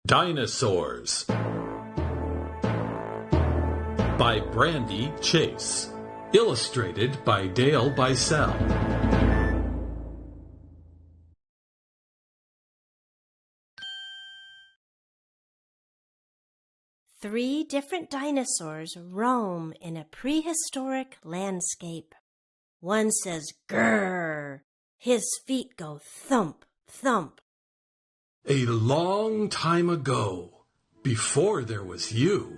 Dinosaurs by Brandy Chase. Illustrated by Dale Bicel. Three different dinosaurs roam in a prehistoric landscape. One says grrr. His feet go thump, thump. A long time ago, before there was you,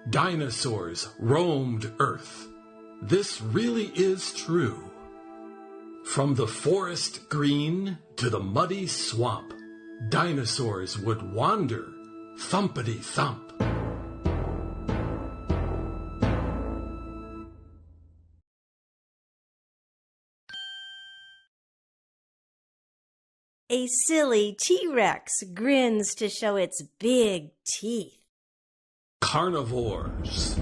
dinosaurs roamed Earth. This really is true. From the forest green to the muddy swamp, dinosaurs would wander, thumpity thump. A silly T-Rex grins to show its big teeth. Carnivores.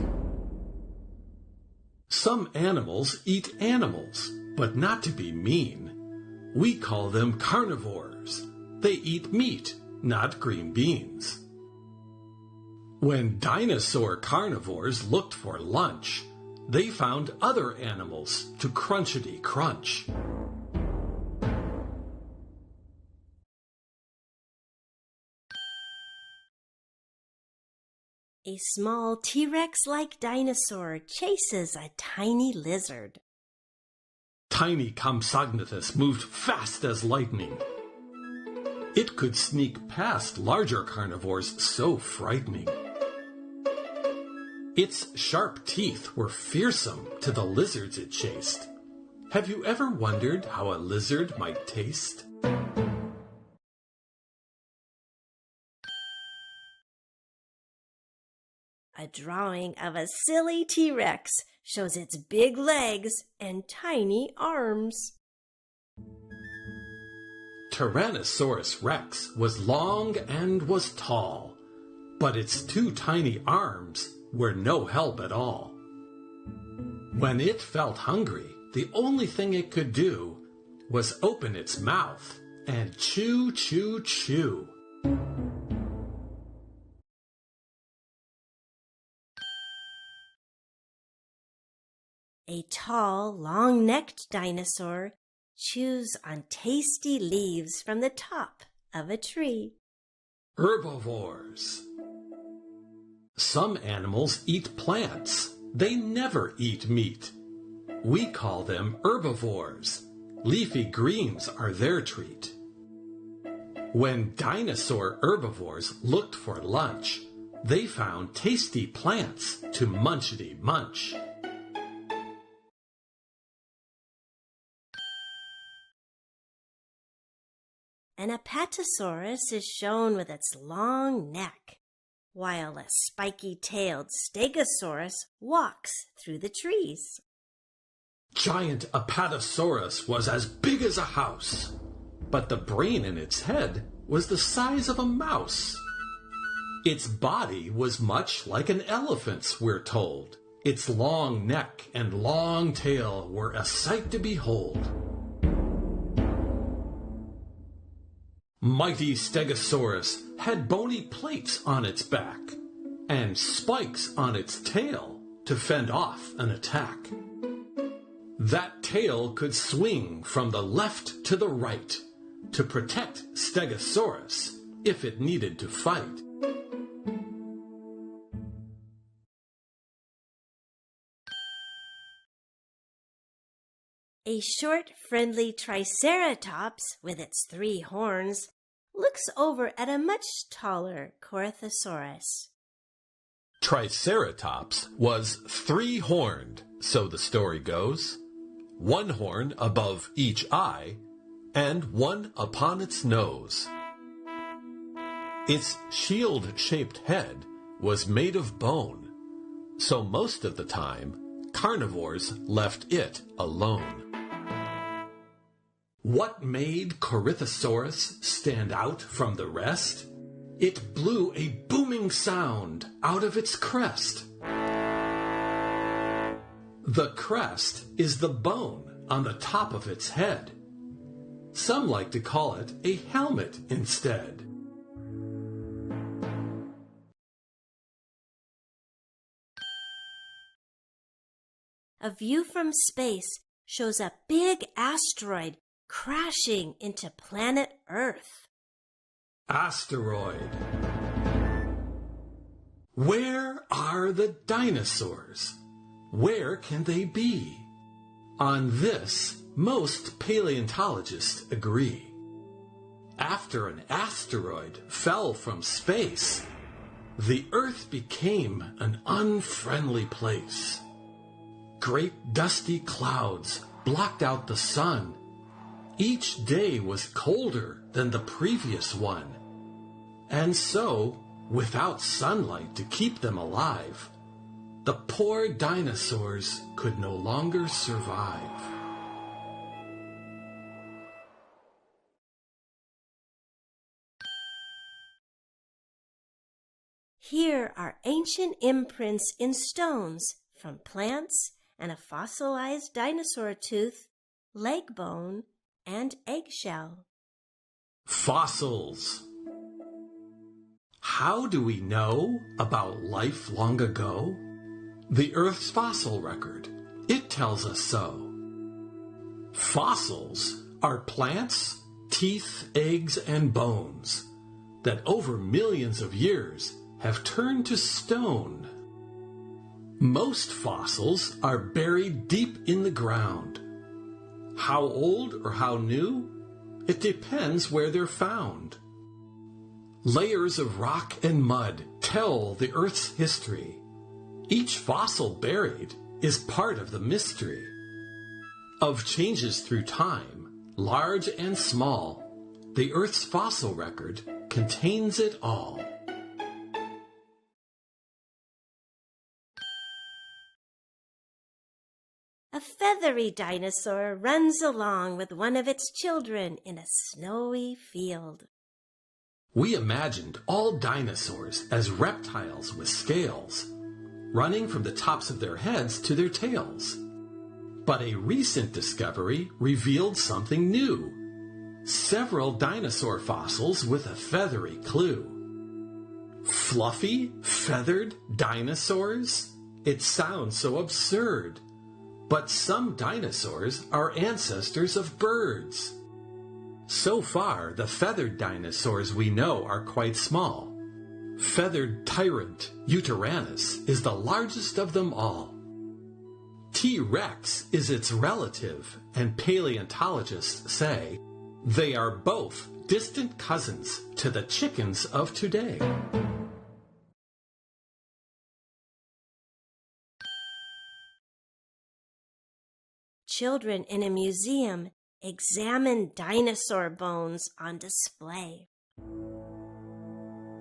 Some animals eat animals, but not to be mean. We call them carnivores. They eat meat, not green beans. When dinosaur carnivores looked for lunch, they found other animals to crunchity crunch. A small T-Rex-like dinosaur chases a tiny lizard. Tiny Compsognathus moved fast as lightning. It could sneak past larger carnivores so frightening. Its sharp teeth were fearsome to the lizards it chased. Have you ever wondered how a lizard might taste? A drawing of a silly T-Rex shows its big legs and tiny arms. Tyrannosaurus Rex was long and was tall, but its two tiny arms were no help at all. When it felt hungry, the only thing it could do was open its mouth and chew, chew, chew. A tall, long-necked dinosaur chews on tasty leaves from the top of a tree. Herbivores. Some animals eat plants. They never eat meat. We call them herbivores. Leafy greens are their treat. When dinosaur herbivores looked for lunch, they found tasty plants to munchity munch. An Apatosaurus is shown with its long neck, while a spiky-tailed Stegosaurus walks through the trees. Giant Apatosaurus was as big as a house, but the brain in its head was the size of a mouse. Its body was much like an elephant's, we're told. Its long neck and long tail were a sight to behold. Mighty Stegosaurus had bony plates on its back and spikes on its tail to fend off an attack. That tail could swing from the left to the right to protect Stegosaurus if it needed to fight. A short, friendly Triceratops with its three horns looks over at a much taller Corythosaurus. Triceratops was three-horned, so the story goes. One horn above each eye, and one upon its nose. Its shield-shaped head was made of bone, so most of the time, carnivores left it alone. What made Corythosaurus stand out from the rest? It blew a booming sound out of its crest. The crest is the bone on the top of its head. Some like to call it a helmet instead. a view from space shows a big asteroid crashing into planet Earth. Asteroid. Where are the dinosaurs? Where can they be? On this, most paleontologists agree. After an asteroid fell from space, the Earth became an unfriendly place. Great dusty clouds blocked out the sun. Each day was colder than the previous one. And so, without sunlight to keep them alive, the poor dinosaurs could no longer survive. Here are ancient imprints in stones from plants and a fossilized dinosaur tooth, leg bone, and eggshell. Fossils. How do we know about life long ago? The Earth's fossil record. It tells us so. Fossils are plants, teeth, eggs, and bones that over millions of years have turned to stone. Most fossils are buried deep in the ground. How old or how new? It depends where they're found. Layers of rock and mud tell the Earth's history. Each fossil buried is part of the mystery. Of changes through time, large and small, the Earth's fossil record contains it all. A feathery dinosaur runs along with one of its children in a snowy field. We imagined all dinosaurs as reptiles with scales, running from the tops of their heads to their tails. But a recent discovery revealed something new. Several dinosaur fossils with a feathery clue. Fluffy, feathered dinosaurs? It sounds so absurd. But some dinosaurs are ancestors of birds. So far, the feathered dinosaurs we know are quite small. Feathered tyrant Uteranus is the largest of them all. T-Rex is its relative, and paleontologists say they are both distant cousins to the chickens of today. Children in a museum examine dinosaur bones on display.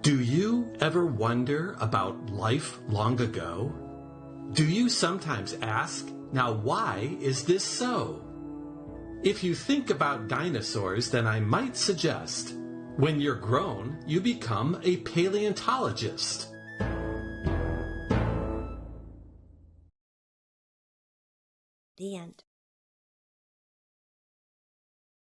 Do you ever wonder about life long ago? Do you sometimes ask, now why is this so? If you think about dinosaurs, then I might suggest, when you're grown, you become a paleontologist. The end.